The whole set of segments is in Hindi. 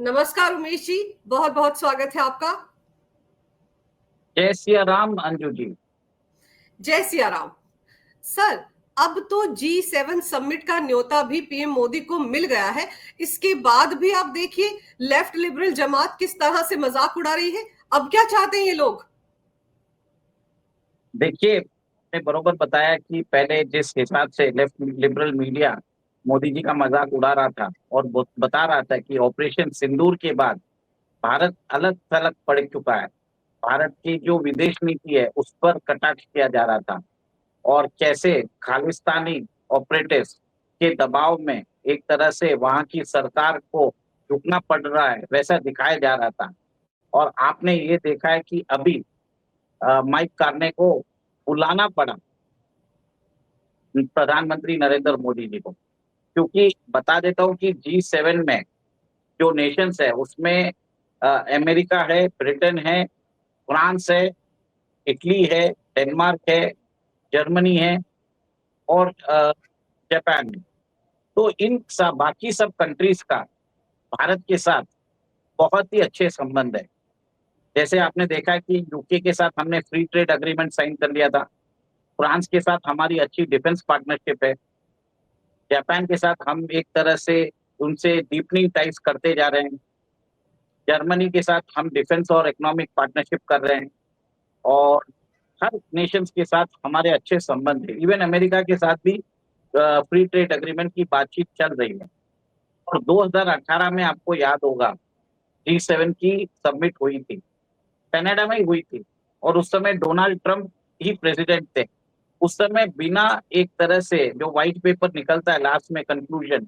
नमस्कार उमेश जी, बहुत बहुत स्वागत है आपका। जय सिया राम अंजू जी। जय सिया राम। सर, अब तो G7 समिट का न्योता भी पीएम मोदी को मिल गया है। इसके बाद भी आप देखिए लेफ्ट लिबरल जमात किस तरह से मजाक उड़ा रही है। अब क्या चाहते हैं ये लोग? देखिए, आपने बरोबर बताया कि पहले जिस हिसाब से left liberal media Modi ji का मजाक उड़ा रहा था और बता रहा था कि ऑपरेशन सिंदूर के बाद भारत अलग थलग पड़ चुका है। भारत की जो विदेश नीति है उस पर कटाक्ष किया जा रहा था और कैसे खालिस्तानी ऑपरेटिव्स के दबाव में एक तरह से वहां की सरकार को झुकना पड़ रहा है, वैसा दिखाया जा रहा था। और आपने ये देखा है कि अभी माइक कार्ने को बुलाना पड़ा प्रधानमंत्री नरेंद्र मोदी जी को, क्योंकि बता देता हूं कि G7 में जो नेशंस है उसमें अमेरिका है, ब्रिटेन है, फ्रांस है, इटली है, डेनमार्क है, जर्मनी है और जापान है। तो इन सब बाकी सब कंट्रीज का भारत के साथ बहुत ही अच्छे संबंध है। जैसे आपने देखा कि यूके के साथ हमने फ्री ट्रेड अग्रीमेंट साइन कर लिया था, फ्रांस के साथ हमारी अच्छी डिफेंस पार्टनरशिप है, जापान के साथ हम एक तरह से उनसे डीपनिंग टाइज करते जा रहे हैं, जर्मनी के साथ हम डिफेंस और इकोनॉमिक पार्टनरशिप कर रहे हैं और हर नेशंस के साथ हमारे अच्छे संबंध है। इवन अमेरिका के साथ भी फ्री ट्रेड अग्रीमेंट की बातचीत चल रही है। और 2018 में आपको याद होगा G7 की सबमिट हुई थी, कनाडा में ही हुई थी और उस समय डोनाल्ड ट्रंप ही प्रेसिडेंट थे। उस समय बिना एक तरह से जो व्हाइट पेपर निकलता है लास्ट में कंक्लूजन,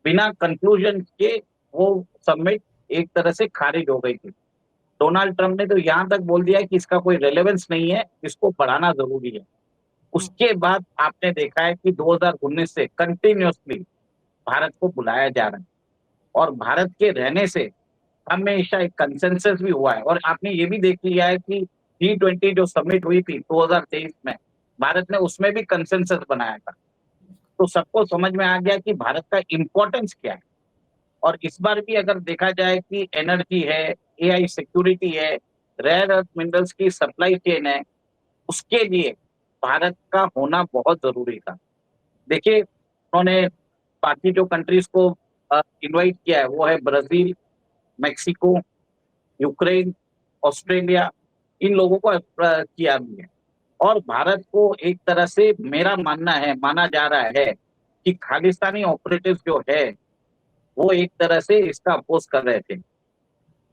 बिना कंक्लूजन के वो सबमिट एक तरह से खारिज हो गई थी। डोनाल्ड ट्रंप ने तो यहां तक बोल दिया कि इसका कोई रेलेवेंस नहीं है, इसको बढ़ाना जरूरी है। उसके बाद आपने देखा है कि 2019 से कंटिन्यूअसली भारत को बुलाया जा रहा है और भारत के रहने से हमेशा एक कंसेंसस भी हुआ है। और आपने ये भी देख लिया है कि G20 जो समिट हुई थी 2023 में, भारत ने उसमें भी कंसेंसस बनाया था। तो सबको समझ में आ गया कि भारत का इंपॉर्टेंस क्या है। और इस बार भी अगर देखा जाए कि एनर्जी है, AI सिक्योरिटी है, रेयर अर्थ मिनरल्स की सप्लाई चेन है, उसके लिए भारत का होना बहुत जरूरी था। देखिए, उन्होंने बाकी जो कंट्रीज को इनवाइट किया है वो है ब्राजील, मेक्सिको, यूक्रेन, ऑस्ट्रेलिया, इन लोगों को किया भी है। और भारत को एक तरह से मेरा मानना है, माना जा रहा है कि खालिस्तानी ऑपरेटिव्स जो है वो एक तरह से इसका अपोज कर रहे थे।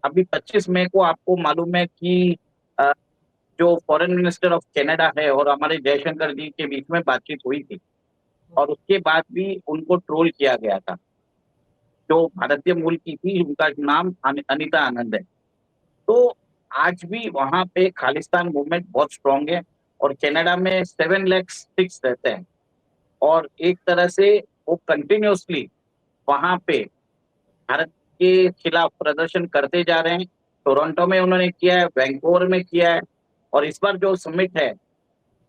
अभी 25 मई को आपको मालूम है कि अ, जो फॉरेन मिनिस्टर ऑफ कनाडा है और हमारे जयशंकर जी के बीच में बातचीत हुई थी और उसके बाद भी उनको ट्रोल किया गया था। जो भारतीय मूल की थी उनका नाम अनिता आनंद है। तो आज भी वहां पे खालिस्तान मूवमेंट बहुत स्ट्रांग है और कनाडा में 7 लाख सिक्स रहते हैं और एक तरह से वो कंटिन्यूअसली वहां पे भारत के खिलाफ प्रदर्शन करते जा रहे हैं। टोरंटो में उन्होंने किया है, वैंकूवर में किया है और इस बार जो समिट है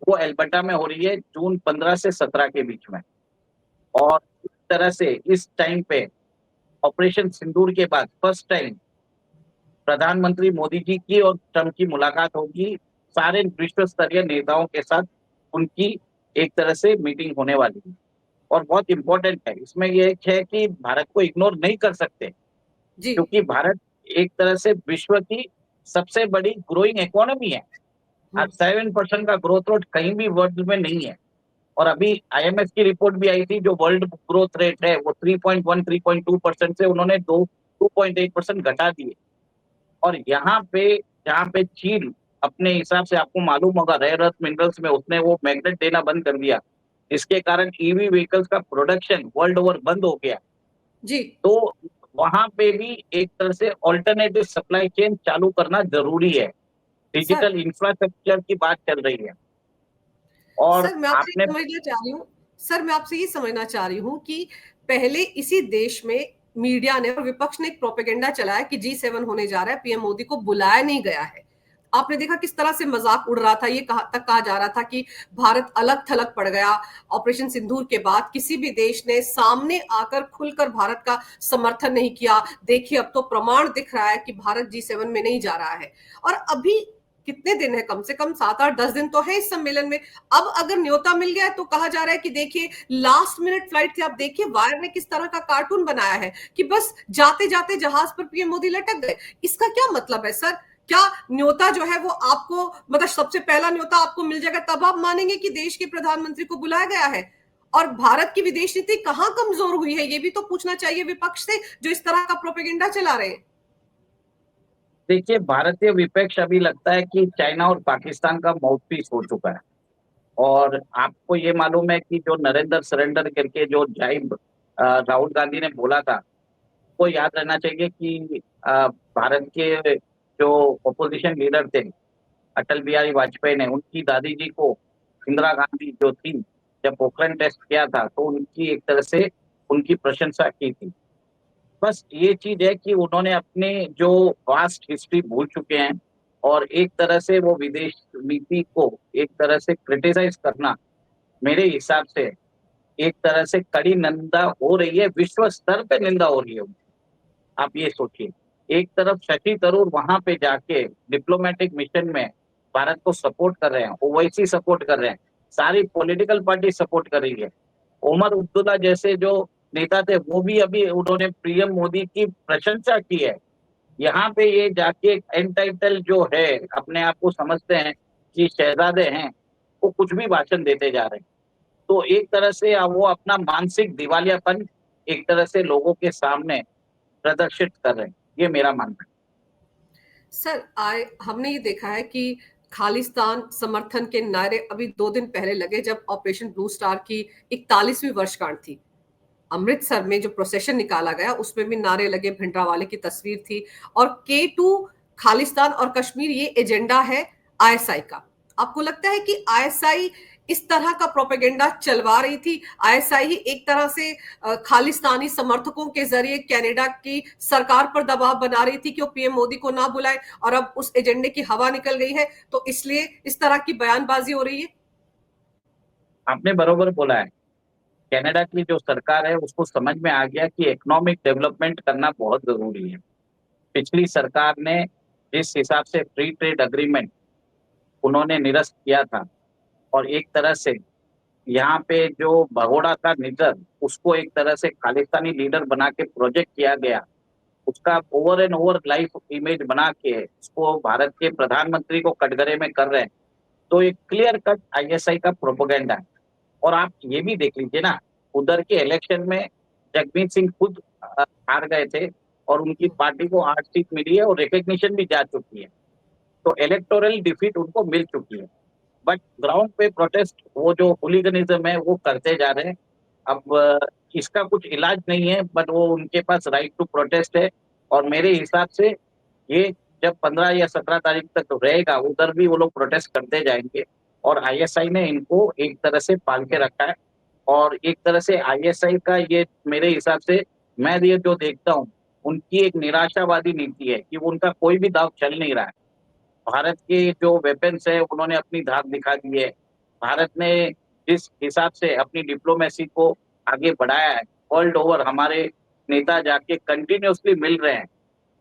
वो एल्बर्टा में हो रही है जून 15 से 17 के बीच में। और इस तरह से इस टाइम पे ऑपरेशन सिंदूर के बाद फर्स्ट टाइम प्रधानमंत्री मोदी जी की और ट्रंप की मुलाकात होगी। सारे विश्व स्तरीय नेताओं के साथ उनकी एक तरह से मीटिंग होने वाली है और बहुत इंपॉर्टेंट है। इसमें यह है कि भारत को इग्नोर नहीं कर सकते, जी। क्योंकि भारत एक तरह से विश्व की सबसे बड़ी ग्रोइंग इकोनॉमी है। आज 7% का ग्रोथ रेट कहीं भी वर्ल्ड में नहीं है। और अभी IMF की रिपोर्ट भी आई थी, जो वर्ल्ड ग्रोथ रेट है वो 3.1 3.2% से उन्होंने 2.8% घटा दिए। और यहाँ पे जहाँ पे चीन अपने हिसाब से, आपको मालूम होगा, रेयर अर्थ मिनरल्स में उसने वो मैग्नेट देना बंद कर दिया, इसके कारण EV व्हीकल्स का प्रोडक्शन वर्ल्ड ओवर बंद हो गया। जी तो वहां पे भी एक तरह से ऑल्टरनेटिव सप्लाई चेन चालू करना जरूरी है। सर, डिजिटल इंफ्रास्ट्रक्चर की बात चल रही है। और सर मैं आपसे आपने समझना चाह रही हूँ सर, मैं आपसे ये समझना चाह रही हूँ कि पहले इसी देश में मीडिया ने और विपक्ष ने एक प्रोपेगेंडा चलाया कि G7 होने जा रहा है, पीएम मोदी को बुलाया नहीं गया है। आपने देखा किस तरह से मजाक उड़ रहा था, ये कहा जा रहा था कि भारत अलग थलग पड़ गया ऑपरेशन सिंदूर के बाद। किसी भी देश ने सामने आकर खुलकर भारत का समर्थन नहीं किया। देखिए अब तो प्रमाण दिख रहा है कि भारत G7 में नहीं जा रहा है। और अभी कितने दिन है, कम से कम 7-8-10 दिन तो है इस सम्मेलन में। अब अगर न्योता मिल गया है तो कहा जा रहा है कि देखिए लास्ट मिनट फ्लाइट थी। आप देखिए वायर ने किस तरह का कार्टून बनाया है कि बस जाते जाते जहाज पर पीएम मोदी लटक गए। इसका क्या मतलब है सर? क्या न्योता जो है वो आपको, मतलब सबसे पहला न्योता आपको मिल जाएगा तब आप मानेंगे कि देश के प्रधानमंत्री को बुलाया गया है? और भारत की विदेश नीति कहां कमजोर हुई है, ये भी तो पूछना चाहिए विपक्ष से, जो इस तरह का प्रोपेगेंडा चला रहे हैं। देखिए, भारतीय विपक्ष अभी लगता है कि चाइना और पाकिस्तान का माउथपीस हो चुका है। और आपको ये मालूम है कि जो नरेंद्र सरेंडर करके जो जाइब राहुल गांधी ने बोला था, वो याद रहना चाहिए कि भारत के जो ऑपोजिशन लीडर थे अटल बिहारी वाजपेयी ने उनकी दादी जी को, इंदिरा गांधी जो थी, जब पोखरण टेस्ट किया था तो उनकी एक तरह से उनकी प्रशंसा की थी। बस ये चीज है कि उन्होंने अपने जो वास्ट हिस्ट्री भूल चुके हैं और एक तरह से वो विदेश नीति को एक तरह से क्रिटिसाइज करना, मेरे हिसाब से एक तरह से कड़ी निंदा हो रही है, विश्व स्तर पे निंदा हो रही है। आप ये सोचिए, एक तरफ शशि थरूर वहां पे जाके डिप्लोमेटिक मिशन में भारत को सपोर्ट कर रहे हैं, ओवैसी सपोर्ट कर रहे हैं, सारी पॉलिटिकल पार्टी सपोर्ट कर रही है। उमर अब्दुल्ला जैसे जो नेता थे वो भी अभी उन्होंने पीएम मोदी की प्रशंसा की है। यहाँ पे ये जाके एंटाइटल जो है, अपने आप को समझते हैं कि शहजादे हैं, वो कुछ भी भाषण देते जा रहे हैं। तो एक तरह से वो अपना मानसिक दिवालियापन एक तरह से लोगों के सामने प्रदर्शित कर रहे हैं, ये मेरा मानना है। सर आए हमने ये देखा है कि खालिस्तान समर्थन के नारे अभी 2 दिन पहले लगे, जब ऑपरेशन ब्लू स्टार की 41वीं वर्षगांठ थी। अमृतसर में जो प्रोसेशन निकाला गया उसमें भी नारे लगे, भिंडरावाले की तस्वीर थी। और K2 खालिस्तान और कश्मीर ये एजेंडा है आईएसआई का। आपको लगता है कि आईएसआई इस तरह का प्रोपेगेंडा चलवा रही थी? आईएसआई ही एक तरह से खालिस्तानी समर्थकों के जरिए कनाडा की सरकार पर दबाव बना रही थी कि वो पीएम मोदी को ना बुलाए, और अब उस एजेंडे की हवा निकल गई है तो इसलिए इस तरह की बयानबाजी हो रही है? आपने बरोबर बोला है। कनाडा की जो सरकार है उसको समझ में आ गया कि इकोनॉमिक डेवलपमेंट करना बहुत जरूरी है। पिछली सरकार ने जिस हिसाब से फ्री ट्रेड अग्रीमेंट उन्होंने निरस्त किया था, और एक तरह से यहाँ पे जो भगोड़ा का लीडर, उसको एक तरह से खालिस्तानी लीडर बना के प्रोजेक्ट किया गया, उसका over and over life image बना के उसको भारत के प्रधानमंत्री को कटघरे में कर रहे हैं। तो एक क्लियर कट आईएसआई का प्रोपोगेंडा है। और आप ये भी देख लीजिए ना, उधर के इलेक्शन में जगमीत सिंह खुद हार गए थे और उनकी पार्टी को 8 सीट मिली है और रिकग्निशन भी जा चुकी है। तो इलेक्टोरल डिफीट उनको मिल चुकी है। बट ग्राउंड पे प्रोटेस्ट, वो जो हुलिगनिज्म है वो करते जा रहे हैं। अब इसका कुछ इलाज नहीं है, बट वो उनके पास राइट टू प्रोटेस्ट है। और मेरे हिसाब से ये जब 15 या 17 तारीख तक रहेगा, उधर भी वो लोग प्रोटेस्ट करते जाएंगे। और आईएसआई ने इनको एक तरह से पाल के रखा है। और एक तरह से आईएसआई का ये मेरे हिसाब से, मैं ये जो देखता हूँ, उनकी एक निराशावादी नीति है कि उनका कोई भी दाव चल नहीं रहा है। भारत के जो वेपन्स है उन्होंने अपनी धाक दिखा दी है। भारत ने जिस हिसाब से अपनी डिप्लोमेसी को आगे बढ़ाया है, वर्ल्ड ओवर हमारे नेता जाके कंटिन्यूअसली मिल रहे हैं,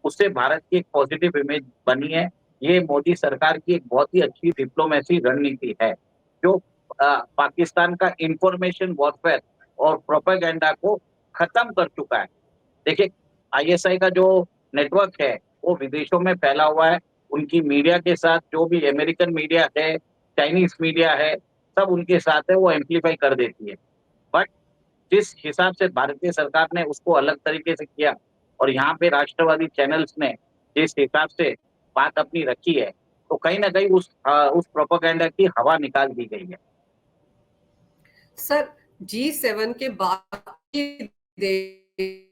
उससे भारत की एक पॉजिटिव इमेज बनी है। ये मोदी सरकार की एक बहुत ही अच्छी डिप्लोमेसी रणनीति है, जो पाकिस्तान का इंफॉर्मेशन वॉरफेयर और प्रोपेगेंडा को खत्म कर चुका है। देखिए, आईएसआई का जो नेटवर्क है वो विदेशों में फैला हुआ है। उनकी मीडिया के साथ जो भी अमेरिकन मीडिया है, चाइनीज मीडिया है, सब उनके साथ है, वो एम्पलीफाई कर देती है। बट जिस हिसाब से भारतीय सरकार ने उसको अलग तरीके से किया और यहाँ पे राष्ट्रवादी चैनल्स ने जिस हिसाब से बात अपनी रखी है, तो कहीं ना कहीं उस प्रोपेगेंडा की हवा निकाल दी गई है। सर G7 के बाकी देश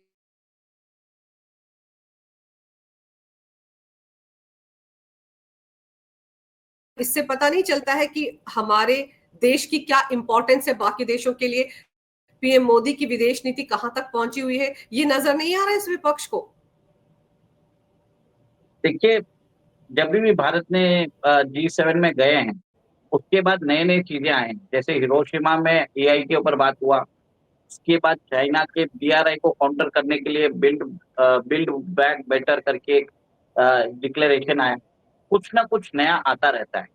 इससे पता नहीं चलता है कि हमारे देश की क्या इंपॉर्टेंस है बाकी देशों के लिए? पीएम मोदी की विदेश नीति कहां तक पहुंची हुई है, ये नजर नहीं आ रहा है इस विपक्ष को? देखिए, जब भी भारत ने G7 में गए हैं, उसके बाद नए नई चीजें आए हैं। जैसे हिरोशिमा में एआई के ऊपर बात हुआ, उसके बाद चाइना के BRI को काउंटर करने के लिए बिल्ड बैक बेटर करके एक डिक्लेरेशन आया। कुछ ना कुछ नया आता रहता है।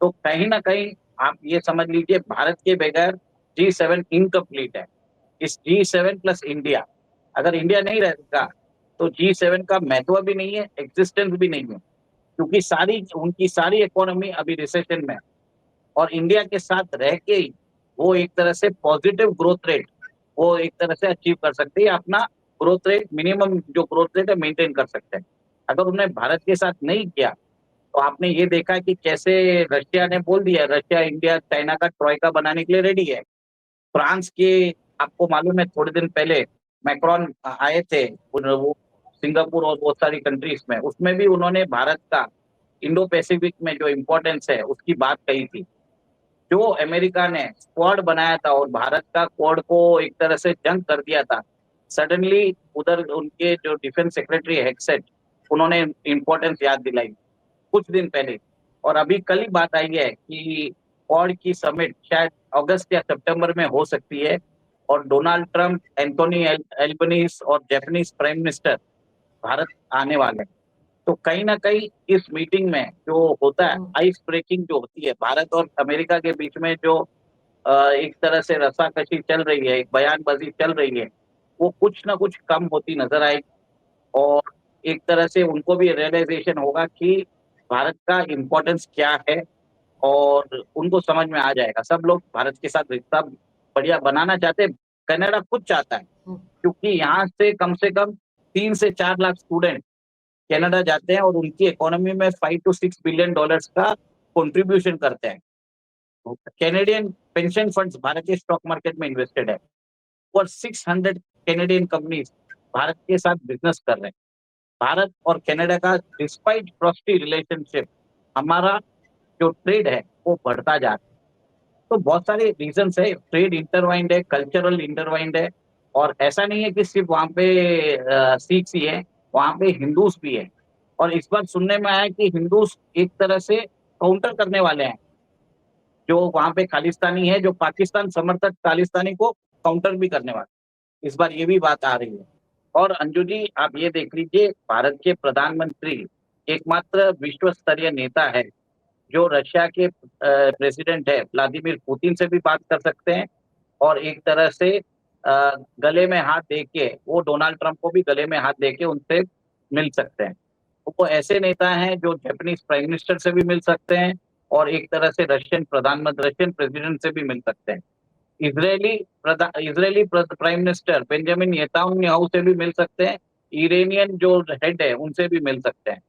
तो कहीं ना कहीं आप ये समझ लीजिए, भारत के बगैर G7 इनकम्प्लीट है। इस G7 प्लस इंडिया, अगर इंडिया नहीं रहेगा तो G7 का महत्व भी नहीं है, एग्जिस्टेंस भी नहीं है, क्योंकि उनकी सारी इकोनॉमी अभी रिसेशन में है। और इंडिया के साथ रह के ही वो एक तरह से पॉजिटिव ग्रोथ रेट वो एक तरह से अचीव कर सकते हैं, अपना ग्रोथ रेट, मिनिमम जो ग्रोथ रेट है मेंटेन कर सकते हैं। अगर उन्हें भारत के साथ नहीं किया तो आपने ये देखा कि कैसे रशिया ने बोल दिया, रशिया इंडिया चाइना का ट्रॉइका बनाने के लिए रेडी है। फ्रांस के, आपको मालूम है थोड़े दिन पहले मैक्रोन आए थे, वो सिंगापुर और बहुत सारी कंट्रीज में, उसमें भी उन्होंने भारत का इंडो पैसिफिक में जो इम्पोर्टेंस है उसकी बात कही थी। जो अमेरिका ने क्वाड बनाया था और भारत का क्वाड को एक तरह से जंग कर दिया था, सडनली उधर उनके जो डिफेंस सेक्रेटरी हेक्सेट, उन्होंने इम्पोर्टेंस याद दिलाई कुछ दिन पहले। और अभी कल ही बात आई है कि क्वाड की समिट शायद अगस्त या सितंबर में हो सकती है, और डोनाल्ड ट्रंप, एंथोनी एल्बनीज और जापानीज प्राइम मिनिस्टर भारत आने वाले हैं। तो कहीं ना कहीं इस मीटिंग में जो होता है, आइस ब्रेकिंग जो होती है भारत और अमेरिका के बीच में, जो एक तरह से रस्साकशी चल रही है, एक बयानबाजी चल रही है, वो कुछ ना कुछ कम होती नजर आएगी। और एक तरह से उनको भी रियलाइजेशन होगा कि भारत का इम्पोर्टेंस क्या है, और उनको समझ में आ जाएगा। सब लोग भारत के साथ रिश्ता बढ़िया बनाना चाहते हैं, कनाडा खुद चाहता है, क्योंकि यहाँ से कम 3 से 4 लाख स्टूडेंट कनाडा जाते हैं और उनकी इकोनॉमी में $5 to $6 बिलियन का कंट्रीब्यूशन करते हैं। कैनेडियन पेंशन फंड्स भारत के स्टॉक मार्केट में इन्वेस्टेड है, और 600 कैनेडियन कंपनीज भारत के साथ बिजनेस कर रहे हैं। भारत और कनाडा का डिस्पाइट फ्रॉस्टी रिलेशनशिप, हमारा जो ट्रेड है वो बढ़ता जा रहा है। तो बहुत सारे रीजन है, ट्रेड इंटरवाइंड है, कल्चरल इंटरवाइंड है। और ऐसा नहीं है कि सिर्फ वहां पे सिख्स ही है, वहां पे हिंदूस भी है। और इस बार सुनने में आया कि हिंदूस एक तरह से काउंटर करने वाले हैं, जो वहां पे खालिस्तानी है, जो पाकिस्तान समर्थक खालिस्तानी को काउंटर भी करने वाले, इस बार ये भी बात आ रही है। और अंजू जी, आप ये देख लीजिए, भारत के प्रधानमंत्री एकमात्र विश्व स्तरीय नेता है जो रशिया के प्रेसिडेंट है व्लादिमीर पुतिन से भी बात कर सकते हैं, और एक तरह से गले में हाथ दे के वो डोनाल्ड ट्रंप को भी गले में हाथ दे के उनसे मिल सकते हैं। वो ऐसे नेता हैं जो जापानीज प्राइम मिनिस्टर से भी मिल सकते हैं, और एक तरह से रशियन प्रेसिडेंट से भी मिल सकते हैं। Israeli prime minister Benjamin Netanyahu से भी मिल सकते हैं। ईरानियन जो हेड है उनसे भी मिल सकते हैं।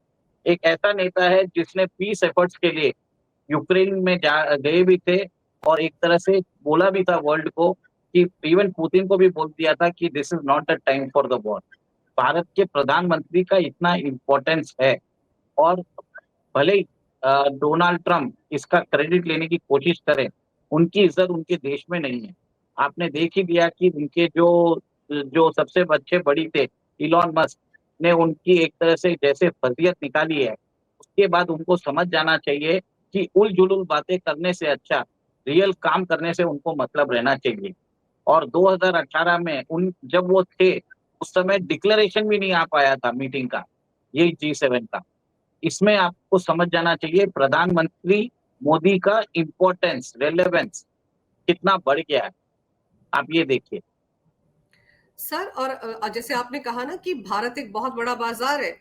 एक ऐसा नेता है जिसने पीस एफर्ट्स के लिए यूक्रेन में गए भी थे, और एक तरह से बोला भी था वर्ल्ड को, कि इवन पुतिन को भी बोल दिया था कि this is not the time for the war. Bharat के प्रधानमंत्री का इतना इम्पोर्टेंस है। और भले ही डोनाल्ड ट्रंप इसका क्रेडिट लेने की कोशिश करें, उनकी इज्जत उनके देश में नहीं है। आपने देख ही दिया कि उनके जो जो सबसे अच्छे बड़ी थे, इलॉन मस्क ने उनकी एक तरह से जैसे फजीयत निकाली है, उसके बाद उनको समझ जाना चाहिए कि उल जुलूल बातें करने से अच्छा रियल काम करने से उनको मतलब रहना चाहिए। और 2018 में उन जब वो थे, उस समय डिक्लेरेशन भी नहीं आ पाया था मीटिंग का, यही G7 का। इसमें आपको समझ जाना चाहिए प्रधानमंत्री मोदी का इम्पोर्टेंस, रेलेवेंस कितना बढ़ गया है। आप ये देखिए सर, और जैसे आपने कहा ना कि भारत एक बहुत बड़ा बाजार है,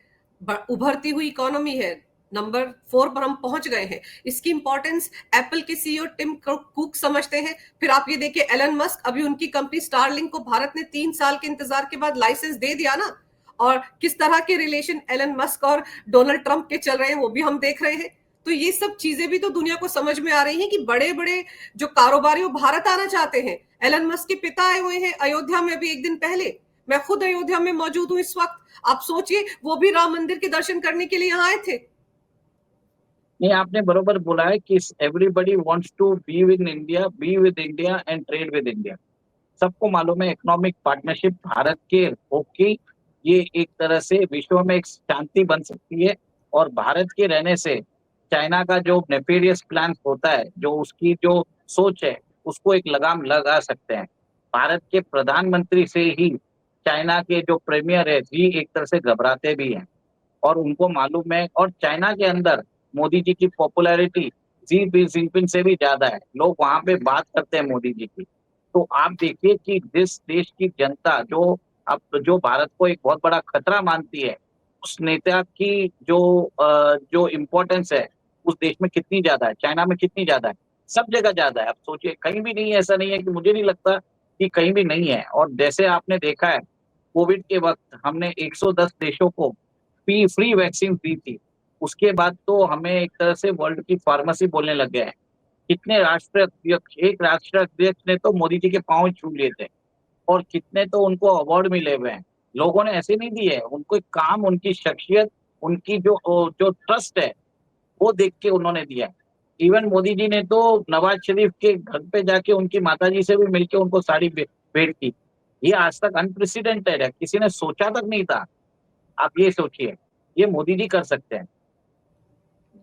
उभरती हुई इकोनॉमी है, नंबर 4 पर हम पहुंच गए हैं। इसकी इंपॉर्टेंस एप्पल के सीईओ टिम कुक समझते हैं। फिर आप ये देखिए, एलन मस्क, अभी उनकी कंपनी स्टारलिंक को भारत ने 3 साल के इंतजार के बाद लाइसेंस दे दिया ना। और किस तरह के रिलेशन एलन मस्क और डोनाल्ड ट्रंप के चल रहे हैं वो भी हम देख रहे हैं। तो ये सब चीजें भी तो दुनिया को समझ में आ रही हैं कि बड़े बड़े जो कारोबारी वो भारत आना चाहते हैं। एलन मस्क के पिता आए हुए हैं अयोध्या में अभी एक दिन पहले। मैं खुद अयोध्या में मौजूद हूं इस वक्त। आप सोचिए, वो भी राम मंदिर के दर्शन करने के लिए यहाँ आए थे। नहीं, आपने बरोबर बोला है कि everybody wants to be with India and trade with India. सबको मालूम है इकोनॉमिक पार्टनरशिप भारत के होके ये एक तरह से विश्व में एक शांति बन सकती है, और भारत के रहने से चाइना का जो नेफेरियस प्लान होता है, जो उसकी जो सोच है, उसको एक लगाम लगा सकते हैं। भारत के प्रधानमंत्री से ही चाइना के जो प्रीमियर है जी एक तरह से घबराते भी हैं और उनको मालूम है। और चाइना के अंदर मोदी जी की पॉपुलैरिटी जी जिनपिंग से भी ज्यादा है, लोग वहां पे बात करते हैं मोदी जी की। तो आप देखिए कि जिस देश की जनता जो अब जो भारत को एक बहुत बड़ा खतरा मानती है, उस नेता की जो इम्पोर्टेंस है उस देश में कितनी ज्यादा है, चाइना में कितनी ज्यादा है, सब जगह ज्यादा है। आप सोचिए, कहीं भी नहीं है, ऐसा नहीं है कि मुझे नहीं लगता कि कहीं भी नहीं है। और जैसे आपने देखा है, कोविड के वक्त हमने 110 देशों को फ्री वैक्सीन दी थी। उसके बाद तो हमें एक तरह से वर्ल्ड की फार्मेसी बोलने लग गए हैं। कितने राष्ट्राध्यक्ष, एक राष्ट्राध्यक्ष ने तो मोदी जी के पांव छू लिए थे और कितने तो उनको अवार्ड मिले हुए हैं। लोगों ने ऐसे नहीं दिए, उनको काम, उनकी शख्सियत, उनकी जो जो ट्रस्ट है वो देख के उन्होंने दिया। इवन मोदी जी ने तो नवाज शरीफ के घर पे जाके उनकी माताजी से भी मिलके उनको साड़ी भेंट की। ये आज तक अनप्रेसिडेंटेड है, किसी ने सोचा तक नहीं था। आप ये सोचिए, ये मोदी जी कर सकते हैं।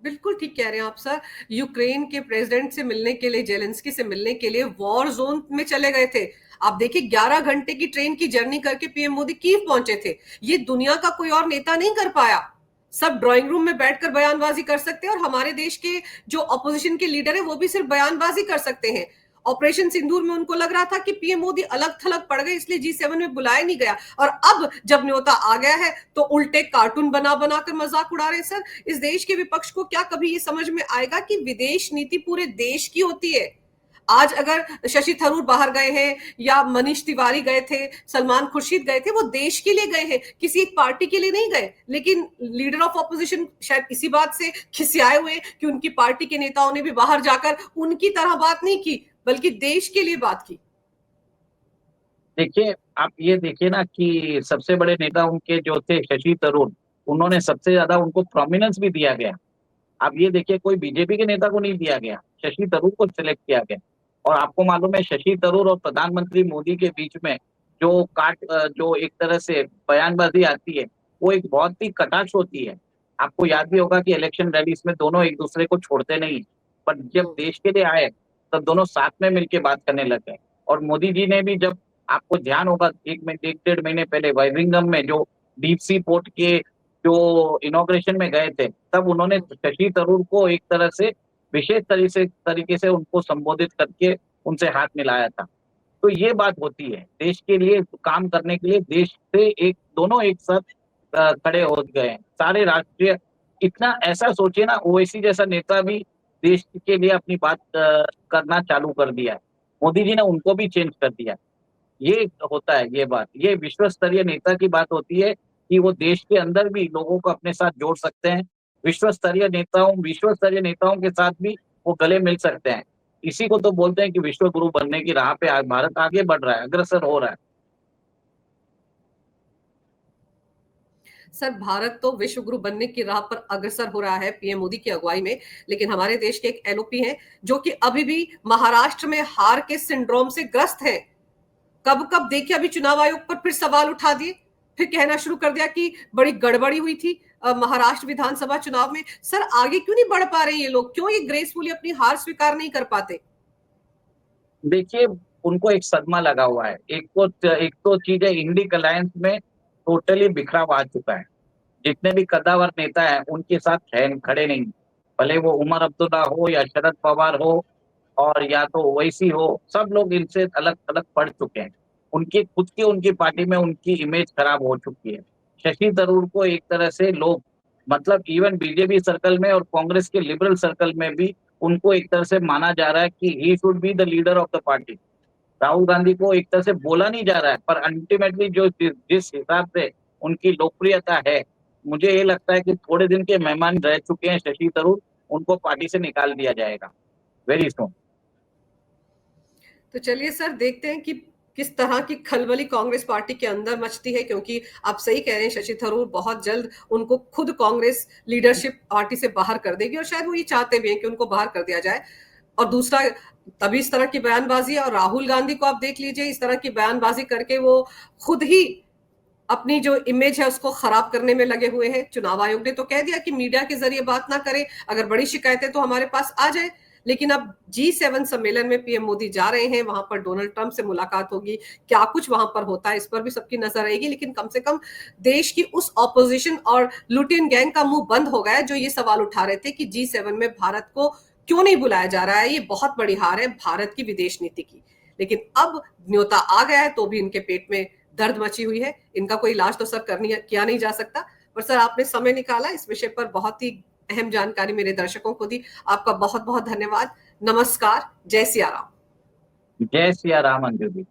बिल्कुल ठीक कह रहे हैं आप सर। यूक्रेन के प्रेसिडेंट से मिलने के लिए, जेलेंस्की से मिलने के लिए वॉर जोन में चले गए थे। आप देखिए 11 घंटे की ट्रेन की जर्नी करके पीएम मोदी कीव पहुंचे थे। ये दुनिया का कोई और नेता नहीं कर पाया। सब ड्राइंग रूम में बैठकर बयानबाजी कर सकते हैं और हमारे देश के जो अपोजिशन के लीडर है वो भी सिर्फ बयानबाजी कर सकते हैं। ऑपरेशन सिंदूर में उनको लग रहा था कि पीएम मोदी अलग थलग पड़ गए, इसलिए जी7 में बुलाया नहीं गया। और अब जब न्योता आ गया है तो उल्टे कार्टून बना बनाकर मजाक उड़ा रहे हैं। सर, इस देश के विपक्ष को क्या कभी ये समझ में आएगा कि विदेश नीति पूरे देश की होती है? आज अगर शशि थरूर बाहर गए हैं या मनीष तिवारी गए थे, सलमान खुर्शीद गए थे, वो देश के लिए गए हैं, किसी एक पार्टी के लिए नहीं गए। लेकिन लीडर ऑफ ऑपोजिशन शायद इसी बात से खिसियाए हुए कि उनकी पार्टी के नेताओं ने भी बाहर जाकर उनकी तरह बात नहीं की, बल्कि देश के लिए बात की। देखिए, आप ये देखिए ना कि सबसे बड़े नेता उनके जो थे शशि थरूर, उन्होंने सबसे ज्यादा उनको प्रोमिनेंस भी दिया गया। आप ये देखिए, कोई बीजेपी के नेता को नहीं दिया गया, शशि थरूर को सिलेक्ट किया गया। और आपको मालूम है, शशि थरूर और प्रधानमंत्री मोदी के बीच में जो एक तरह से बयानबाजी आती है, वो एक बहुत ही कटाक्ष होती है। आपको याद भी होगा कि इलेक्शन रैलीज में दोनों एक दूसरे को छोड़ते नहीं, पर जब देश के लिए आए तब दोनों साथ में मिलकर बात करने लग गए। और मोदी जी ने भी, जब आपको ध्यान होगा, एक डेढ़ महीने पहले वाइविंगम में जो डीप सी पोर्ट के जो इनॉग्रेशन में गए थे, तब उन्होंने शशि थरूर को एक तरह से विशेष तरीके से उनको संबोधित करके उनसे हाथ मिलाया था। तो ये बात होती है, देश के लिए काम करने के लिए देश से एक दोनों एक साथ खड़े हो गए हैं सारे राष्ट्रीय। इतना ऐसा सोचिए ना, ओवैसी जैसा नेता भी देश के लिए अपनी बात करना चालू कर दिया है। मोदी जी ने उनको भी चेंज कर दिया। ये होता है, ये बात, ये विश्व स्तरीय नेता की बात होती है कि वो देश के अंदर भी लोगों को अपने साथ जोड़ सकते हैं। विश्व स्तरीय नेताओं के साथ भी वो गले मिल सकते हैं। इसी को तो बोलते हैं कि विश्व गुरु बनने की राह पे भारत आगे बढ़ रहा है, अग्रसर हो रहा है। सर, भारत तो विश्व गुरु बनने की राह पर अग्रसर हो रहा है पीएम मोदी की अगुवाई में। लेकिन हमारे देश के एक एलओपी हैं जो कि अभी भी महाराष्ट्र में हार के सिंड्रोम से ग्रस्त है। कब कब देखिए, अभी चुनाव आयोग पर फिर सवाल उठा दिए, फिर कहना शुरू कर दिया कि बड़ी गड़बड़ी हुई थी महाराष्ट्र विधानसभा चुनाव में। सर, आगे क्यों नहीं बढ़ पा रहे ये लोग? क्यों ये ग्रेसफुली अपनी हार स्वीकार नहीं कर पाते? देखिए, उनको एक सदमा लगा हुआ है। एक तो चीज है, इंडिक अलायंस में टोटली बिखराव आ चुका है। जितने भी कद्दावर नेता हैं उनके साथ खड़े नहीं, भले वो उमर अब्दुल्ला हो या शरद पवार हो और या तो ओवैसी हो, सब लोग इनसे अलग अलग पड़ चुके हैं। उनकी खुद की उनकी पार्टी में उनकी इमेज खराब हो चुकी है। शशि थरूर को एक तरह से लोग, मतलब इवन बीजेपी सर्कल में और कांग्रेस के लिबरल सर्कल में भी उनको एक तरह से माना जा रहा है कि he should be the leader of the party. Rahul Gandhi को एक तरह से बोला नहीं जा रहा है, पर अल्टीमेटली जो जिस हिसाब से उनकी लोकप्रियता है, मुझे ये लगता है कि थोड़े दिन के मेहमान रह चुके हैं शशि थरूर, उनको पार्टी से निकाल दिया जाएगा वेरी सुन। तो चलिए सर, देखते हैं कि किस तरह की खलबली कांग्रेस पार्टी के अंदर मचती है, क्योंकि आप सही कह रहे हैं, शशि थरूर बहुत जल्द उनको खुद कांग्रेस लीडरशिप पार्टी से बाहर कर देगी और शायद वो ये चाहते भी हैं कि उनको बाहर कर दिया जाए। और दूसरा, तभी इस तरह की बयानबाजी, और राहुल गांधी को आप देख लीजिए, इस तरह की बयानबाजी करके वो खुद ही अपनी जो इमेज है उसको खराब करने में लगे हुए हैं। चुनाव आयोग ने तो कह दिया कि मीडिया के जरिए बात ना करें, अगर बड़ी शिकायतें तो हमारे पास आ जाए। लेकिन अब G7 सम्मेलन में पीएम मोदी जा रहे हैं, वहां पर डोनाल्ड ट्रंप से मुलाकात होगी, क्या कुछ वहां पर होता है इस पर भी सबकी नजर रहेगी। लेकिन कम से कम देश की उस ऑपोजिशन और लुटियन गैंग का मुंह बंद हो गया जो ये सवाल उठा रहे थे कि G7 में भारत को क्यों नहीं बुलाया जा रहा है, ये बहुत बड़ी हार है भारत की विदेश नीति की। लेकिन अब न्योता आ गया है तो भी इनके पेट में दर्द मची हुई है, इनका कोई इलाज तो सर किया नहीं जा सकता। पर सर आपने समय निकाला इस विषय पर, बहुत ही अहम जानकारी मेरे दर्शकों को दी, आपका बहुत बहुत धन्यवाद। नमस्कार, जय सिया राम। जय सिया राम अंजू जी।